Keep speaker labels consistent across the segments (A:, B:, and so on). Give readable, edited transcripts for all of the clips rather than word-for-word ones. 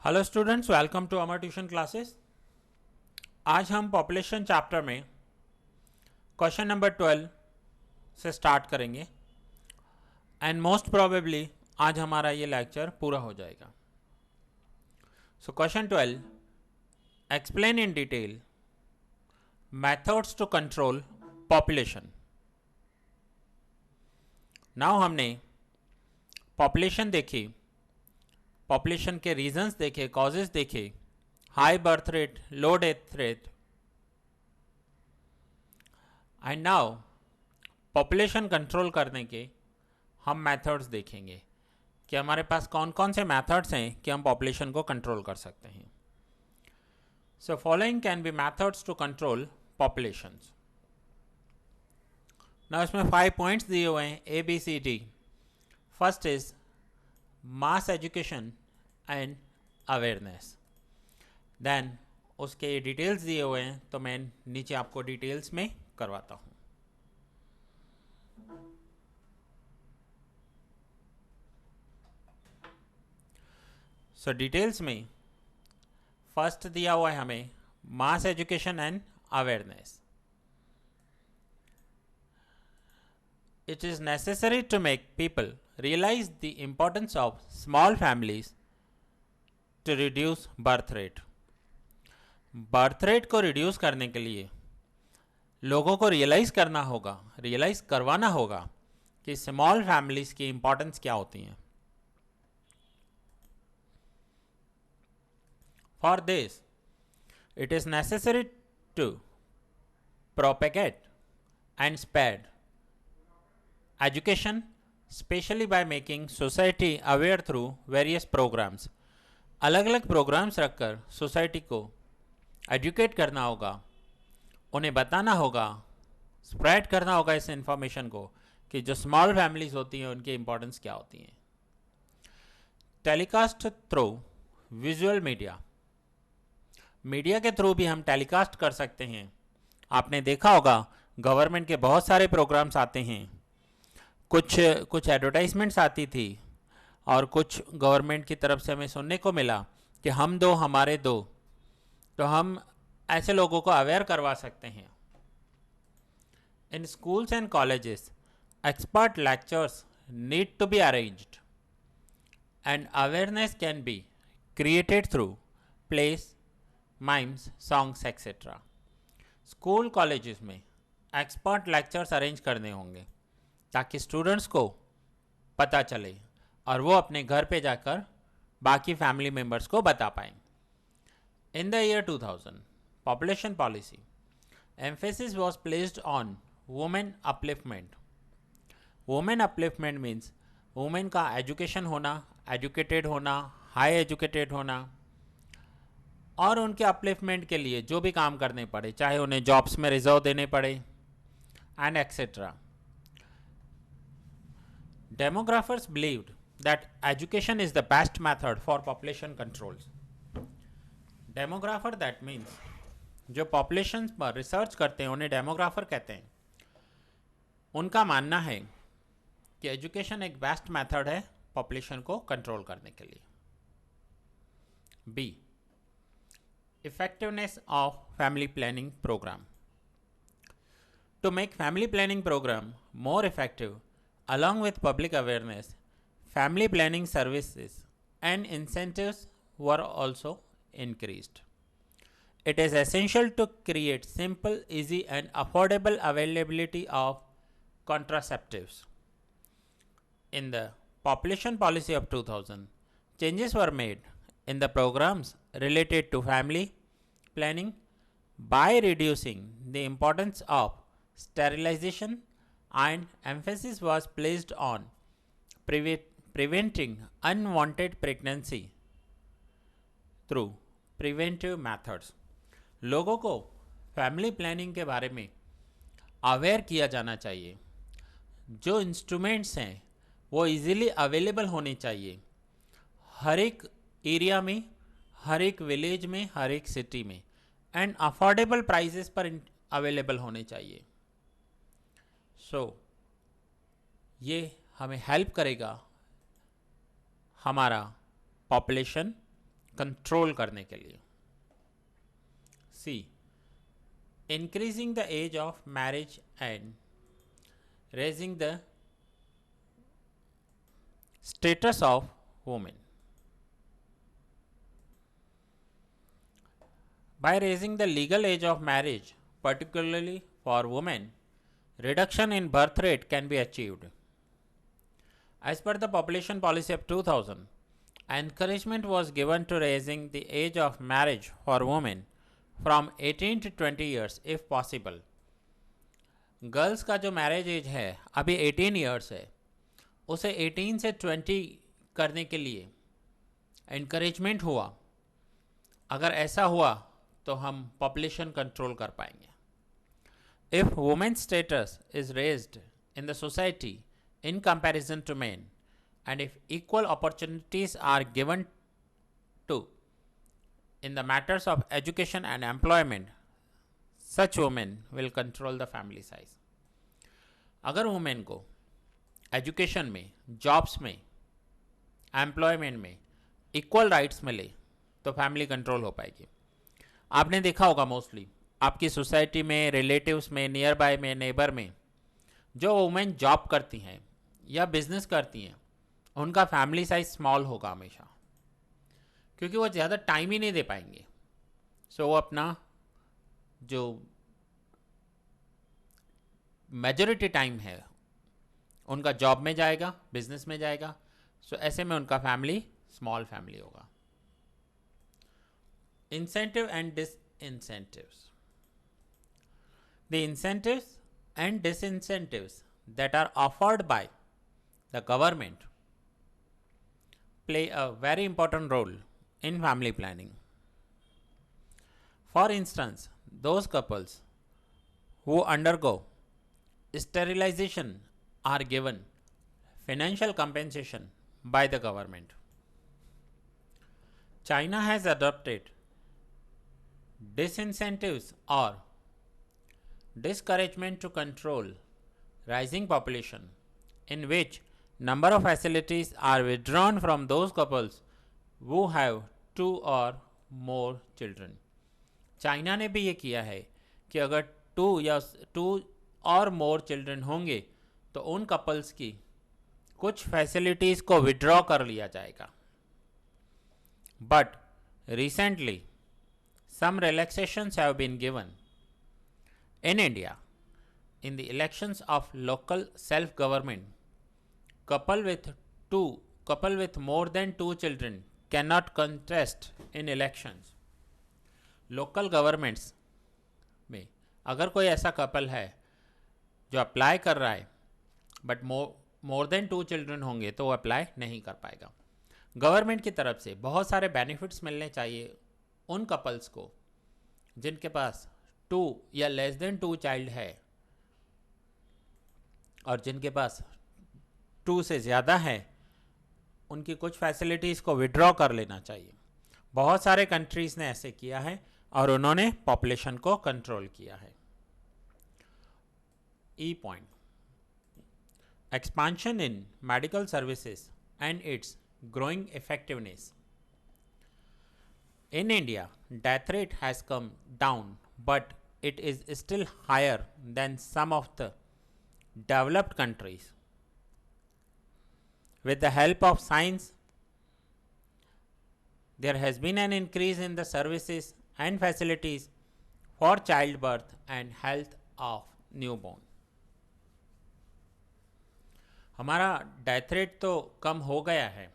A: Hello students, welcome to Amar tuition classes. आज हम population chapter में क्वेश्चन नंबर 12 से स्टार्ट करेंगे एंड मोस्ट प्रोबेबली आज हमारा ये लेक्चर पूरा हो जाएगा। So question 12, explain in detail methods to control population. Now हमने पॉपुलेशन देखी, पॉपुलेशन के रीजंस देखे, कॉजेज देखे, high birth rate, low death rate, and now population control करने के हम मेथड्स देखेंगे कि हमारे पास कौन कौन से मेथड्स हैं कि हम पॉपुलेशन को कंट्रोल कर सकते हैं। So following can be methods to control populations. ना इसमें 5 पॉइंट्स दिए हुए हैं, A B C D. First is mass education and awareness. Then उसके डिटेल्स दिए हुए हैं, तो मैं नीचे आपको डिटेल्स में करवाता हूँ। सो डिटेल्स में फर्स्ट दिया हुआ है हमें mass education and awareness. It is necessary to make people realise the importance of small families to reduce birth rate. Birth rate को रिड्यूस करने के लिए लोगों को रियलाइज करना होगा, रियलाइज करवाना होगा कि स्मॉल फैमिलीज की इंपॉर्टेंस क्या होती हैं। For this, it is necessary to propagate and spread education, especially by making society aware through various programs. अलग अलग प्रोग्राम्स रखकर सोसाइटी को एजुकेट करना होगा, उन्हें बताना होगा, स्प्रेड करना होगा इस इंफॉर्मेशन को कि जो स्मॉल फैमिलीज होती हैं उनकी इंपॉर्टेंस क्या होती हैं। Telecast through visual media, media के थ्रू भी हम टेलीकास्ट कर सकते हैं। आपने देखा होगा गवर्नमेंट के बहुत सारे प्रोग्राम्स आते हैं, कुछ एडवर्टाइजमेंट्स आती थी और कुछ गवर्नमेंट की तरफ से हमें सुनने को मिला कि हम दो हमारे दो, तो हम ऐसे लोगों को अवेयर करवा सकते हैं। In schools and colleges expert lectures need to be arranged and awareness can be created through plays, mimes, songs etcetera. School colleges में एक्सपर्ट लेक्चर्स अरेंज करने होंगे ताकि स्टूडेंट्स को पता चले और वो अपने घर पे जाकर बाकी फैमिली मेम्बर्स को बता पाएँ। In the year 2000 population policy emphasis was placed on women upliftment. Women upliftment means women का एजुकेशन होना, एजुकेटेड होना, हाई एजुकेटेड होना, और उनके अपलिफ्टमेंट के लिए जो भी काम करने पड़े, चाहे उन्हें जॉब्स में रिजर्व देने पड़े and etcetera. Demographers believed that education is the best method for population control. Demographer that means जो पॉपुलेशन पर रिसर्च करते हैं उन्हें डेमोग्राफर कहते हैं। उनका मानना है कि एजुकेशन एक बेस्ट मेथड है पॉपुलेशन को कंट्रोल करने के लिए। B, effectiveness of family planning program. To make family planning program more effective, along with public awareness, family planning services and incentives were also increased. It is essential to create simple, easy and affordable availability of contraceptives. In the population policy of 2000, changes were made in the programs related to family planning by reducing the importance of sterilization and emphasis was placed on preventing unwanted pregnancy through preventive methods. लोगों को family planning के बारे में aware किया जाना चाहिए। जो instruments हैं वो इजीली अवेलेबल होने चाहिए, हर एक एरिया में, हर एक विलेज में, हर एक सिटी में, एंड अफोर्डेबल प्राइसेस पर अवेलेबल होने चाहिए। सो ये हमें हेल्प करेगा हमारा पॉपुलेशन कंट्रोल करने के लिए। C, increasing the age of marriage and raising the status of women. By raising the legal age of marriage, particularly for women, reduction in birth rate can be achieved. As per the population policy of 2000, encouragement was given to raising the age of marriage for women from 18 to 20 years if possible. Girls का जो marriage as है अभी 18 years है, उसे 18 से 20 करने के लिए इनकरेजमेंट हुआ। अगर ऐसा हुआ तो हम पॉपुलेशन कंट्रोल कर पाएंगे। If women status is raised in the society in comparison to men and if equal opportunities are given to in the matters of education and employment, such women will control the family size. अगर women को education में, jobs में, employment में equal rights मिले तो family control हो पाएगी। आपने देखा होगा मोस्टली आपकी सोसाइटी में, रिलेटिव्स में, नियर बाय में, नेबर में जो वुमेन जॉब करती हैं या बिजनेस करती हैं, उनका फैमिली साइज स्मॉल होगा हमेशा, क्योंकि वो ज़्यादा टाइम ही नहीं दे पाएंगे। सो वो अपना जो मेजॉरिटी टाइम है उनका जॉब में जाएगा, बिजनेस में जाएगा। सो ऐसे में उनका फैमिली स्मॉल फैमिली होगा। Incentive and disincentives. The incentives and disincentives that are offered by the government play a very important role in family planning. For instance, those couples who undergo sterilization are given financial compensation by the government. China has adopted disincentives or discouragement to control rising population, in which number of facilities are withdrawn from those couples who have 2 or more children. China ने भी ये किया है कि अगर 2 और more children होंगे तो उन कपल्स की कुछ फैसिलिटीज़ को विड्रॉ कर लिया जाएगा। But recently some relaxations have been given. In India, in the elections of local self-government, couple with more than 2 children cannot contest in elections. Local governments में अगर कोई ऐसा कपल है जो अप्लाई कर रहा है बट मोर देन 2 चिल्ड्रन होंगे तो वो अप्लाई नहीं कर पाएगा। गवर्नमेंट की तरफ से बहुत सारे बेनिफिट्स मिलने चाहिए उन कपल्स को जिनके पास 2 या लेस देन 2 चाइल्ड है, और जिनके पास 2 से ज़्यादा है उनकी कुछ फैसिलिटीज़ को विड्रॉ कर लेना चाहिए। बहुत सारे कंट्रीज़ ने ऐसे किया है और उन्होंने पॉपुलेशन को कंट्रोल किया है। ई point, expansion in medical services and it's growing effectiveness. In India, death rate has come down, but it is still higher than some of the developed countries. With the help of science, there has been an increase in the services and facilities for childbirth and health of newborn. हमारा death rate तो कम हो गया है,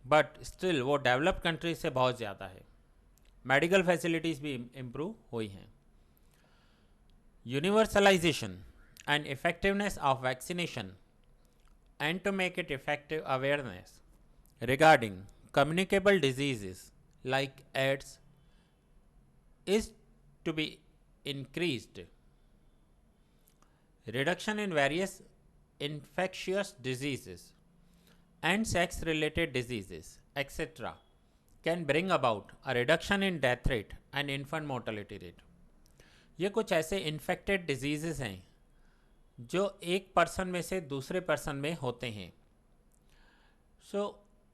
A: but still वो developed countries से बहुत ज़्यादा है। मेडिकल फैसिलिटीज़ भी इम्प्रूव हुई हैं। Universalisation and effectiveness of vaccination and to make it effective awareness regarding communicable diseases like AIDS is to be increased. Reduction in various infectious diseases and sex-related diseases, etc. can bring about a reduction in death rate and infant mortality rate. ये कुछ ऐसे infected disease हैं जो एक person में से दूसरे person में होते हैं।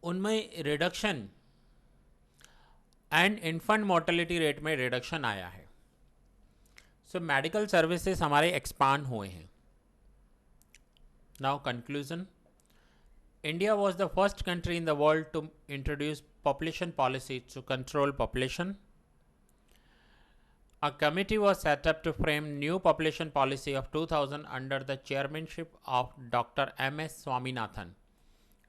A: उनमें reduction and infant mortality rate में रिडक्शन आया है। सो मेडिकल सर्विसेज हमारे एक्सपांड हुए हैं। Now conclusion, India was the first country in the world to introduce population policy to control population. A committee was set up to frame new population policy of 2000 under the chairmanship of Dr. M.S. Swaminathan.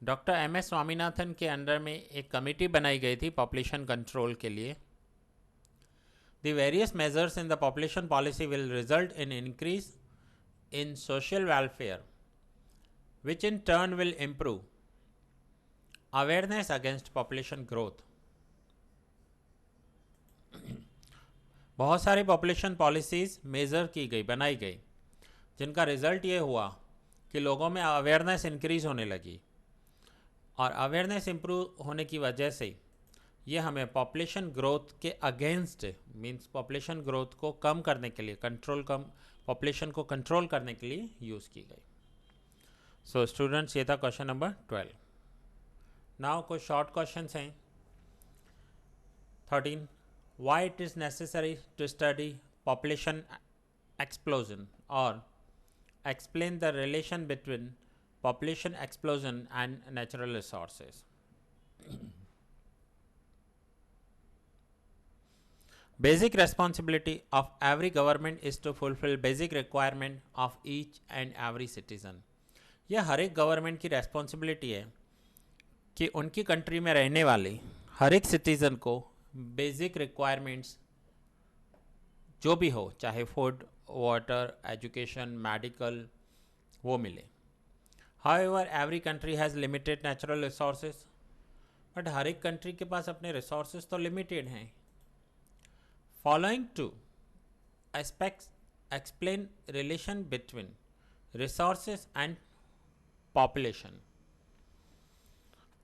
A: Doctor M S Swaminathan के under में एक committee बनाई गई थी population control के लिए। The various measures in the population policy will result in increase in social welfare which in turn will improve awareness against population growth. बहुत सारी पॉपुलेशन पॉलिसीज़ मेज़र की गई, बनाई गई, जिनका रिज़ल्ट ये हुआ कि लोगों में अवेयरनेस इंक्रीज़ होने लगी, और अवेयरनेस इम्प्रूव होने की वजह से ये हमें पॉपुलेशन ग्रोथ के अगेंस्ट, मींस पॉपुलेशन ग्रोथ को कम करने के लिए, पॉपुलेशन को कंट्रोल करने के लिए यूज़ की गई। सो स्टूडेंट्स, ये था क्वेश्चन नंबर 12। नाउ कुछ शॉर्ट क्वेश्चंस हैं। 13, why it is necessary to study population explosion, or explain the relation between population explosion and natural resources. Basic responsibility of every government is to fulfill basic requirement of each and every citizen. यह हर एक government की responsibility है कि उनकी country में रहने वाले हर एक सिटीज़न को बेसिक रिक्वायरमेंट्स जो भी हो, चाहे फूड, वाटर, एजुकेशन, मेडिकल, वो मिले। However every country has limited natural resources, but हर एक कंट्री के पास अपने रिसोर्सेज तो लिमिटेड हैं। Following two aspects explain relation between resources and population.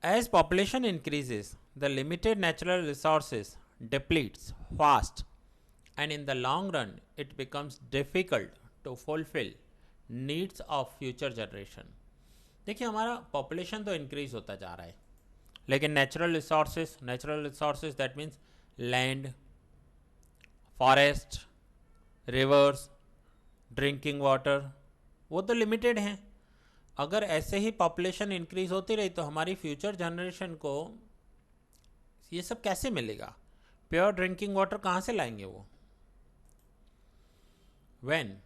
A: As population increases, the limited natural resources depletes fast, and in the long run, it becomes difficult to fulfill needs of future generation. देखिए, हमारा population तो increase होता जा रहा है, लेकिन natural resources that means land, forest, rivers, drinking water, वो तो limited हैं। अगर ऐसे ही पॉपुलेशन इंक्रीज होती रही तो हमारी फ्यूचर जनरेशन को ये सब कैसे मिलेगा? प्योर ड्रिंकिंग वाटर कहाँ से लाएंगे वो? When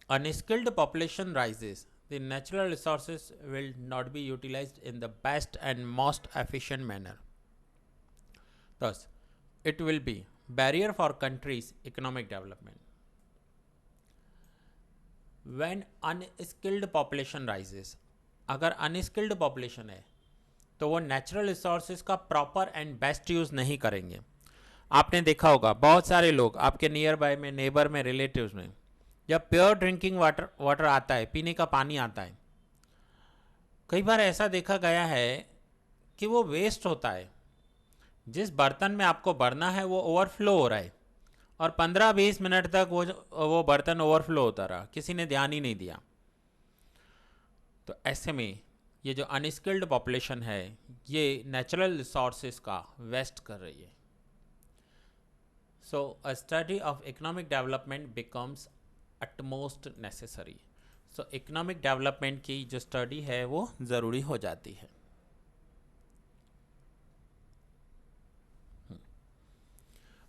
A: unskilled population rises, the natural resources will not be utilised in the best and most efficient manner. Thus it will be barrier for countries economic development. When unskilled population rises, अगर unskilled population है तो वो natural resources का proper and best use नहीं करेंगे। आपने देखा होगा बहुत सारे लोग आपके नियर बाय में, नेबर में, रिलेटिव्स में, जब प्योर ड्रिंकिंग वाटर आता है, पीने का पानी आता है, कई बार ऐसा देखा गया है कि वो वेस्ट होता है। जिस बर्तन में आपको भरना है वो ओवरफ्लो हो रहा है, और 15-20 मिनट तक वो बर्तन ओवरफ्लो होता रहा, किसी ने ध्यान ही नहीं दिया। तो ऐसे में ये जो अनस्किल्ड पॉपुलेशन है ये नेचुरल रिसोर्सेज का वेस्ट कर रही है। So a study of economic development becomes utmost necessary. So economic development की जो स्टडी है वो ज़रूरी हो जाती है।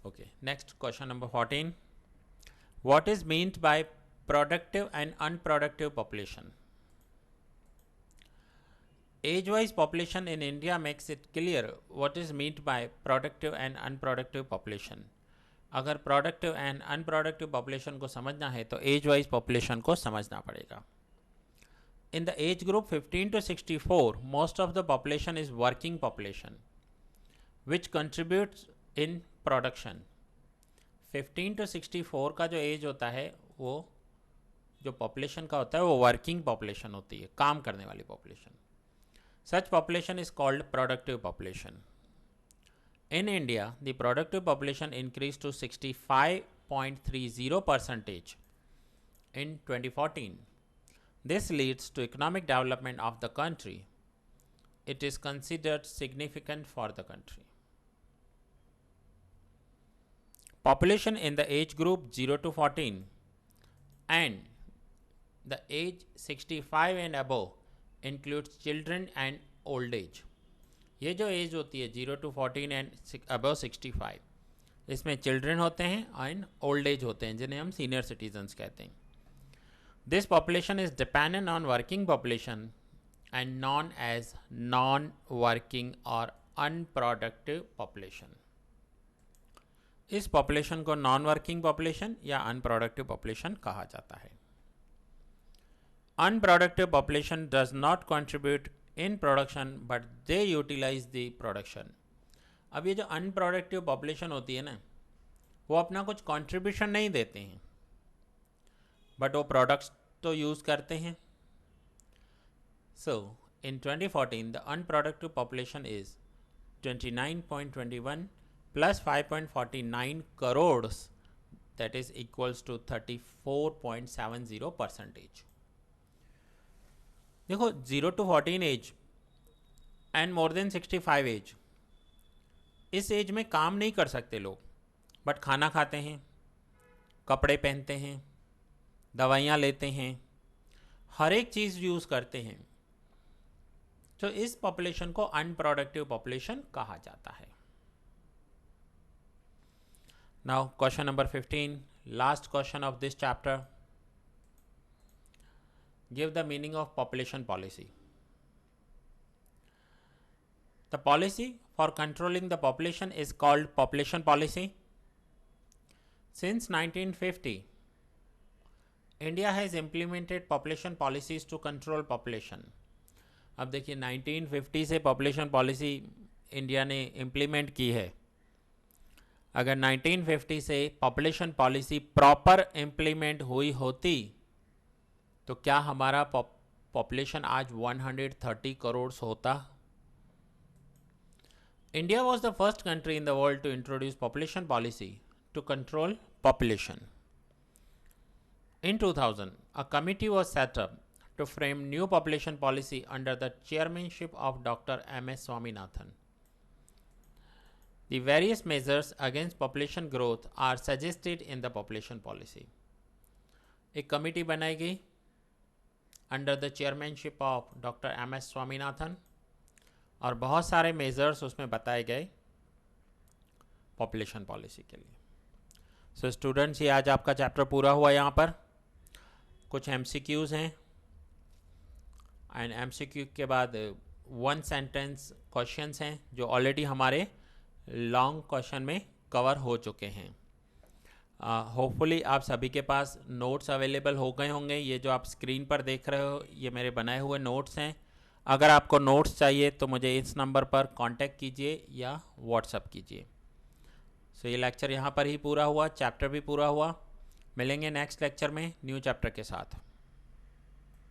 A: Okay, next question number 14. What is meant by productive and unproductive population? Age-wise population in India makes it clear what is meant by productive and unproductive population. अगर productive and unproductive population को समझना है तो age-wise population को समझना पड़ेगा। In the age group 15 to 64, most of the population is working population, which contributes in production. 15 to 64 का जो एज होता है वो जो पॉपुलेशन का होता है वो वर्किंग पॉपुलेशन होती है, काम करने वाली population. Such population is called productive population. In India the productive population increase to 65.30% in 2014. This leads to economic development of the country. It is considered significant for the country. population in the age group 0 to 14 and the age 65 and above includes children and old age. ये जो as होती है 0 to 14 and above 65, इसमें children होते हैं and old age होते हैं जिन्हें हम सीनियर सिटीजन्स कहते हैं. This population is dependent on working population and known as non working और अनप्रोडक्टिव पॉपुलेशन. इस पॉपुलेशन को नॉन वर्किंग पॉपुलेशन या अनप्रोडक्टिव पॉपुलेशन कहा जाता है. Unproductive population does not contribute in production but they utilise the production. अब ये जो अनप्रोडक्टिव पॉपुलेशन होती है ना, वो अपना कुछ कंट्रीब्यूशन नहीं देते हैं बट वो प्रोडक्ट्स तो यूज़ करते हैं. सो इन 2014 the unproductive population is 29.21 plus 5.49 crores, that is equals to 34.70%. देखो 0 to 14 age and more than 65 age, इस एज में काम नहीं कर सकते लोग बट खाना खाते हैं, कपड़े पहनते हैं, दवाइयाँ लेते हैं, हर एक चीज़ यूज़ करते हैं. तो इस पॉपुलेशन को अनप्रोडक्टिव पॉपुलेशन कहा जाता है. Now question number 15, last question of this chapter. Give the meaning of population policy. The policy for controlling the population is called population policy. Since 1950, India has implemented population policies to control population. अब देखिए 1950 से population policy India ने implement की है. अगर 1950 से population policy proper implement हुई होती तो क्या हमारा पॉपुलेशन आज 130 करोड़ होता. India was the first country in the world to introduce population policy to control population. In 2000 a committee was set up to frame new population policy under the chairmanship of doctor MS Swaminathan. The various measures against population growth are suggested in the population policy. एक committee बनाई गई under the chairmanship of doctor MS Swaminathan और बहुत सारे measures उसमें बताए गए population policy के लिए. सो स्टूडेंट्स, ये आज आपका चैप्टर पूरा हुआ. यहाँ पर कुछ MCQs हैं एंड MCQ के बाद 1 सेंटेंस क्वेश्चंस हैं जो ऑलरेडी हमारे लॉन्ग क्वेश्चन में कवर हो चुके हैं. होपफुली आप सभी के पास नोट्स अवेलेबल हो गए होंगे. ये जो आप स्क्रीन पर देख रहे हो ये मेरे बनाए हुए नोट्स हैं. अगर आपको नोट्स चाहिए तो मुझे इस नंबर पर कांटेक्ट कीजिए या व्हाट्सअप कीजिए. सो ये लेक्चर यहाँ पर ही पूरा हुआ, चैप्टर भी पूरा हुआ. मिलेंगे नेक्स्ट लेक्चर में न्यू चैप्टर के साथ.